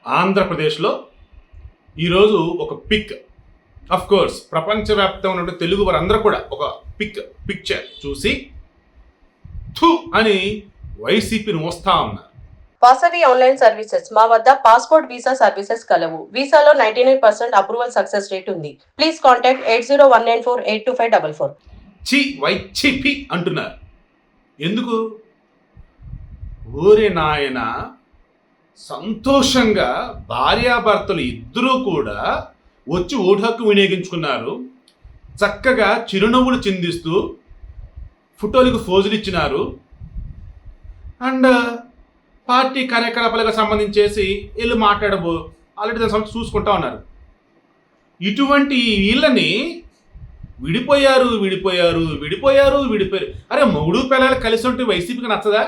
ఆంధ్రప్రదేశ్లో ఈరోజు ఒక పిక్, అఫ్ కోర్స్ ప్రపంచవ్యాప్తంగా ఉన్న తెలుగు వారందరూ కూడా ఒక పిక్చర్ చూసి థు అని వైసీపీని వస్తా ఉన్నారు. వాసవి ఆన్లైన్ సర్వీసెస్ మా వద్ద పాస్పోర్ట్ వీసా సర్వీసెస్ కలవు. వీసాలో 99% అప్రూవల్ సక్సెస్ రేట్ ఉంది. Please contact 8019482544. వైచిపి అంటున్నారు. ఎందుకు? ఊరే నాయన, సంతోషంగా భార్యాభర్తలు ఇద్దరూ కూడా వచ్చి ఓటు హక్కు వినియోగించుకున్నారు. చక్కగా చిరునవ్వులు చిందిస్తూ ఫోటోలకు ఫోజులు ఇచ్చినారు. అండ్ పార్టీ కార్యకలాపాలకు సంబంధించేసి వీళ్ళు ఆల్రెడీ దాని సంబంధించి చూసుకుంటా ఉన్నారు. ఇటువంటి వీళ్ళని విడిపోయారు. అరే మొగుడు పిల్లలు కలిసి ఉంటే వైసీపీకి నచ్చదా?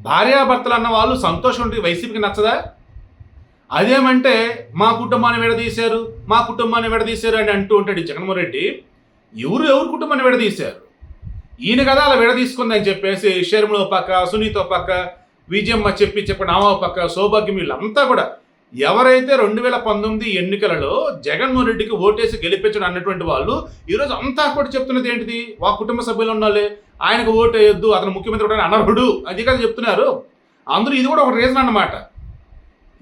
భార్యాభర్తలు అన్న వాళ్ళు సంతోషం ఉంటే వైసీపీకి నచ్చదా? అదేమంటే మా కుటుంబాన్ని విడదీశారు అని అంటూ ఉంటాడు జగన్మోహన్ రెడ్డి. ఎవరు కుటుంబాన్ని విడదీశారు? ఈయన కదా అలా విడదీసుకుందని చెప్పేసి షర్మిల పక్క, సునీత పక్క, విజయమ్మ చెప్పి నామా పక్క, సౌభాగ్యం వీళ్ళంతా కూడా ఎవరైతే 2019 ఎన్నికలలో జగన్మోహన్ రెడ్డికి ఓటేసి గెలిపించడం అన్నటువంటి వాళ్ళు ఈరోజు అంతా కూడా చెప్తున్నది ఏంటిది? కుటుంబ సభ్యులు ఉన్నాళ్ళే, ఆయనకు ఓటు వేయొద్దు, అతను ముఖ్యమంత్రి అనర్హుడు, అది కదా చెప్తున్నారు. అందరూ ఇది కూడా ఒక రీజన్ అన్నమాట.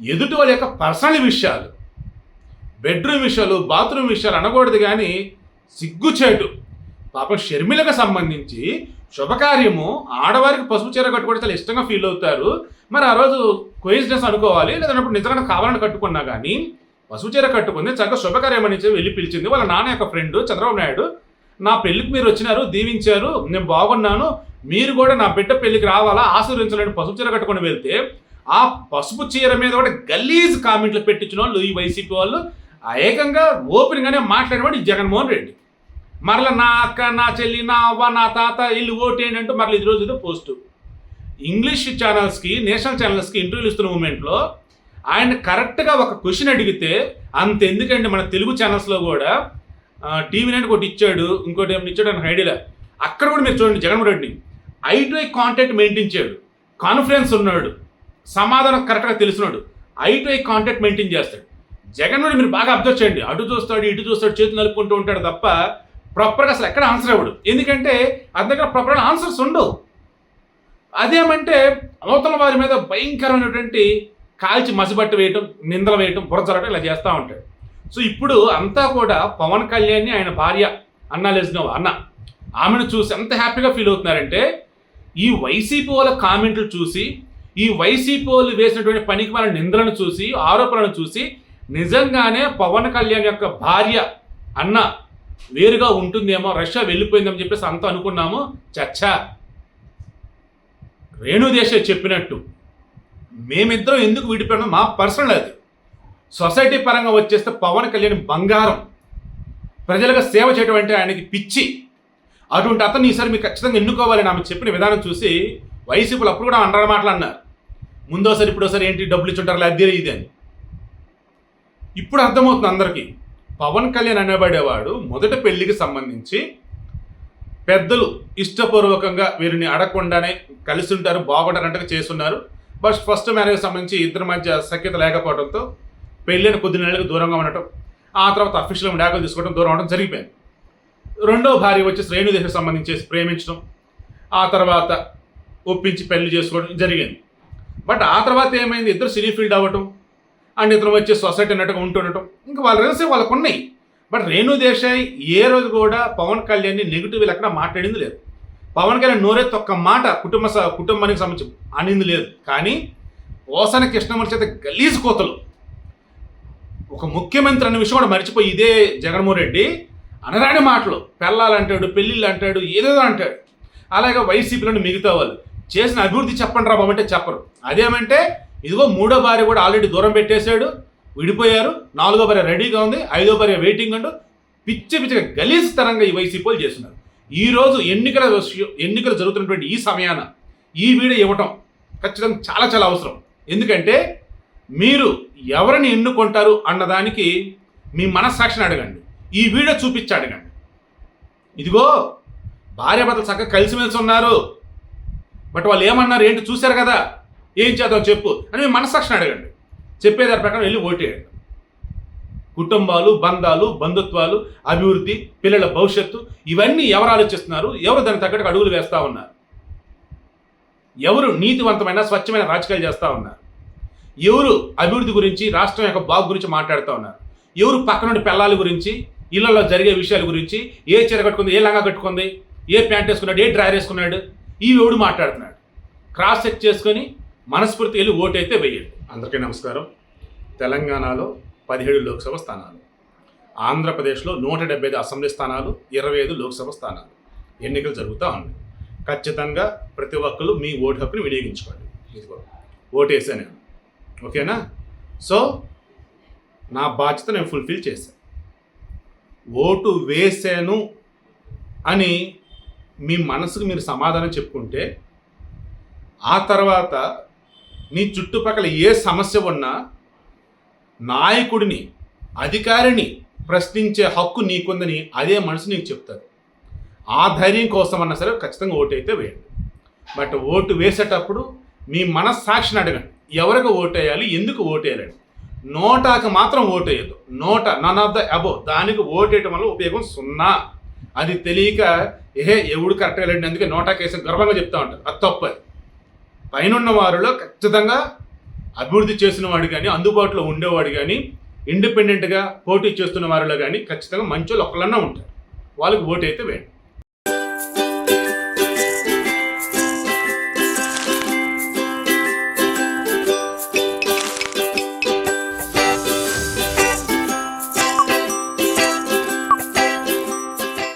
ఎదుటి వాళ్ళ యొక్క పర్సనల్ విషయాలు, బెడ్రూమ్ విషయాలు, బాత్రూమ్ విషయాలు అనకూడదు. కానీ సిగ్గుచేటు. పాపం షర్మిలకు సంబంధించి శుభకార్యము, ఆడవారికి పసుపు చీర కట్టుకుంటే చాలా ఇష్టంగా ఫీల్ అవుతారు. మరి ఆ రోజు కోయిన్సిడెన్స్ అనుకోవాలి, లేదన్నప్పుడు నిజంగా కావాలని కట్టుకున్నా కానీ పసుపు చీర కట్టుకుంది, చక్కగా శుభకార్యం అని వెళ్ళి పిలిచింది. వాళ్ళ నాన్న యొక్క ఫ్రెండ్ చంద్రబాబు నాయుడు, నా పెళ్లికి మీరు వచ్చినారు, దీవించారు, నేను బాగున్నాను, మీరు కూడా నా బిడ్డ పెళ్లికి రావాలా, ఆశీర్వించాలని పసుపు చీర కట్టుకుని వెళ్తే ఆ పసుపు చీర మీద కూడా గలీజ్ కామెంట్లు పెట్టించిన వాళ్ళు ఈ వైసీపీ వాళ్ళు. ఏకంగా ఓపెన్గానే మాట్లాడేవాడు ఈ జగన్మోహన్ రెడ్డి. మరలా నా అక్క, నా చెల్లి, నా అవ్వ, నా తాత వీళ్ళు ఓటేయండి అంటూ మరలా ఇది రోజు పోస్టు. ఇంగ్లీష్ ఛానల్స్కి, నేషనల్ ఛానల్స్కి ఇంటర్వ్యూలు ఇస్తున్న మూమెంట్లో ఆయన కరెక్ట్గా ఒక క్వశ్చన్ అడిగితే అంత ఎందుకండి, మన తెలుగు ఛానల్స్లో కూడా టీవీ నైన్ ఒకటి ఇచ్చాడు, ఇంకోటి ఏమైనా ఇచ్చాడు అని ఐడియా. అక్కడ కూడా మీరు చూడండి, జగన్మోహన్ రెడ్డిని eye to eye contact maintain చేయడు, కాన్ఫిడెన్స్ ఉన్నాడు, సమాధానం కరెక్ట్గా తెలిసినాడు, eye to eye contact maintain చేస్తాడు. జగన్మోహన్ మీరు బాగా అబ్జర్వ్ చేయండి, అటు చూస్తాడు, ఇటు చూస్తాడు, చేతులు నలుపుకుంటూ ఉంటాడు తప్ప ప్రాపర్గా అసలు ఎక్కడ ఆన్సర్ ఇవ్వడు. ఎందుకంటే అతని దగ్గర ప్రాపర్గా ఆన్సర్స్ ఉండవు. అదేమంటే అవతల వారి మీద భయంకరమైనటువంటి కాల్చి మసిబట్టి వేయటం, నిందలు వేయటం, బురజలటం ఇలా చేస్తూ ఉంటాడు. సో ఇప్పుడు అంతా కూడా పవన్ కళ్యాణ్ని ఆయన భార్య అన్న ఆమెను చూసి ఎంత హ్యాపీగా ఫీల్ అవుతున్నారంటే, ఈ వైసీపీ వాళ్ళ కామెంట్లు చూసి, ఈ వైసీపీ వాళ్ళు వేసినటువంటి పనికి వాళ్ళ నిందలను చూసి, ఆరోపణలను చూసి నిజంగానే పవన్ కళ్యాణ్ యొక్క భార్య అన్న వేరుగా ఉంటుందేమో, రష్యా వెళ్ళిపోయిందని చెప్పేసి అంతా అనుకున్నాము. చచ్చా, రేణుదేశాయ్ చెప్పినట్టు మేమిద్దరం ఎందుకు విడిపోయామో మా పర్సనల్ అది. సొసైటీ పరంగా వచ్చేస్తే పవన్ కళ్యాణ్ బంగారం, ప్రజలకు సేవ చేయడం అంటే ఆయనకి పిచ్చి. అటువంటి అతను ఈసారి మీరు ఖచ్చితంగా ఎన్నుకోవాలని ఆమె చెప్పిన విధానం చూసి వైసీపీలు అప్పుడు కూడా అండర్ మాటలు అన్నారు. ముందోసారి ఇప్పుడోసారి ఏంటి డబ్బులు ఇచ్చుంటారు అదే ఇది అని. ఇప్పుడు అర్థమవుతుంది అందరికీ, పవన్ కళ్యాణ్ అనేబడేవాడు మొదటి పెళ్లికి సంబంధించి పెద్దలు ఇష్టపూర్వకంగా వీరిని అడగకుండానే కలిసి ఉంటారు, బాగుంటారంటగా చేస్తున్నారు. బట్ ఫస్ట్ మ్యారేజ్ సంబంధించి ఇద్దరి మధ్య సఖ్యత లేకపోవడంతో పెళ్ళైన కొద్ది నెలలకు దూరంగా ఉండటం, ఆ తర్వాత అఫీషియల్ డాకులు తీసుకోవడం, దూరం అవడం జరిగిపోయింది. రెండో భార్య వచ్చేసి రేణుదేశాయ్ సంబంధించేసి ప్రేమించడం, ఆ తర్వాత ఒప్పించి పెళ్లి చేసుకోవడం జరిగింది. బట్ ఆ తర్వాత ఏమైంది, ఇద్దరు సినీ ఫీల్డ్ అవ్వటం అండ్ ఇతను వచ్చే సొసైటీ అన్నట్టుగా ఉంటుండటం, ఇంకా వాళ్ళ రిలేషన్ వాళ్ళకు ఉన్నాయి. బట్ రేణుదేశాయ్ ఏ రోజు కూడా పవన్ కళ్యాణ్ని నెగిటివ్ ఎక్కడ మాట్లాడింది లేదు. పవన్ కళ్యాణ్ నోరెత్తి ఒక్క మాట కుటుంబానికి సంబంధించి అనింది లేదు. కానీ పోసాని కృష్ణమూర్తి చేత గలీజ్ కోతలు, ఒక ముఖ్యమంత్రి అనే విషయం కూడా మర్చిపోయి ఇదే జగన్మోహన్ రెడ్డి అనరాని మాటలు, పెళ్ళాలంటాడు, పెళ్ళిళ్ళు అంటాడు, ఏదేదో అంటాడు. అలాగే వైసీపీలోని మిగతా వాళ్ళు చేసిన అభివృద్ధి చెప్పండి రా బాబు అంటే చెప్పరు. అదేమంటే ఇదిగో మూడో భార్య కూడా ఆల్రెడీ దూరం పెట్టేశాడు, విడిపోయారు, నాలుగో భార్య రెడీగా ఉంది, ఐదో భార్య వెయిటింగ్ అంటూ పిచ్చిగా గలీజ్ తరంగా ఈ వైసీపీలు చేస్తున్నారు. ఈరోజు ఎన్నికలు జరుగుతున్నటువంటి ఈ సమయాన ఈ వీడియో ఇవ్వటం ఖచ్చితంగా చాలా చాలా అవసరం. ఎందుకంటే మీరు ఎవరిని ఎన్నుకుంటారు అన్నదానికి మీ మనస్సాక్షిని అడగండి, ఈ వీడియో చూపించి అడగండి. ఇదిగో భార్యాభర్తలు చక్కగా కలిసిమెలిసి ఉన్నారు, బట్ వాళ్ళు ఏమన్నారు ఏంటి చూశారు కదా, ఏం చేద్దాం చెప్పు అని మీ మనస్సాక్షిని అడగండి. చెప్పేదాని ప్రకారం వెళ్ళి ఓటేయండి. కుటుంబాలు, బంధాలు, బంధుత్వాలు, అభివృద్ధి, పిల్లల భవిష్యత్తు ఇవన్నీ ఎవరు ఆలోచిస్తున్నారు? ఎవరు దానికి తగ్గట్టు అడుగులు వేస్తూ ఉన్నారు? ఎవరు నీతివంతమైన స్వచ్ఛమైన రాజకీయాలు చేస్తూ ఉన్నారు? ఎవరు అభివృద్ధి గురించి, రాష్ట్రం యొక్క బాగు గురించి మాట్లాడుతూ ఉన్నారు? ఎవరు పక్క నుండి పిల్లల గురించి, ఇళ్లలో జరిగే విషయాల గురించి, ఏ చీర కట్టుకుంది, ఏ లంగా కట్టుకుంది, ఏ ప్యాంట్ వేసుకున్నాడు, ఏ డ్రైర్ వేసుకున్నాడు, ఇవి ఎవడు మాట్లాడుతున్నాడు? క్రాస్ చెక్ చేసుకొని మనస్ఫూర్తి వెళ్ళి ఓటైతే వేయండి. అందరికీ నమస్కారం. తెలంగాణలో 17 లోక్సభ స్థానాలు, ఆంధ్రప్రదేశ్లో 175 అసెంబ్లీ స్థానాలు, 25 లోక్సభ స్థానాలు ఎన్నికలు జరుగుతూ ఉన్నాయి. ఖచ్చితంగా ప్రతి ఒక్కరు మీ ఓటు హక్కుని వినియోగించుకోండి. ఇదిగో ఓటేసా నేను, ఓకేనా? సో నా బాధ్యత నేను ఫుల్ఫిల్ చేశాను. ఓటు వేసాను అని మీ మనసుకు మీరు సమాధానం చెప్పుకుంటే, ఆ తర్వాత నీ చుట్టుపక్కల ఏ సమస్య ఉన్నా నాయకుడిని, అధికారిని ప్రశ్నించే హక్కు నీకుందని అదే మనసు నీకు చెప్తారు. ఆ ధైర్యం కోసమన్నా సరే ఖచ్చితంగా ఓటు అయితే వేయండి. బట్ ఓటు వేసేటప్పుడు మీ మనస్సాక్షిని అడగండి, ఎవరికి ఓటేయాలి, ఎందుకు ఓటేయాలని. నోటాకి మాత్రం ఓటేయద్దు. నోట నన్ ఆఫ్ ద అబో, దానికి ఓటేయటం వల్ల ఉపయోగం 0. అది తెలియక ఎవడు కరెక్ట్గా లేండి అందుకే నోటాకేసి గర్వంగా చెప్తా ఉంటారు. అది తప్పు. పైన వారిలో ఖచ్చితంగా అభివృద్ధి చేసిన వాడు కానీ, అందుబాటులో ఉండేవాడు కానీ, ఇండిపెండెంట్గా పోటీ చేస్తున్న వారిలో కానీ ఖచ్చితంగా మంచి వాళ్ళు ఒక్కళ్ళన్నా ఉంటారు. వాళ్ళకి ఓటు అయితే వేయండి.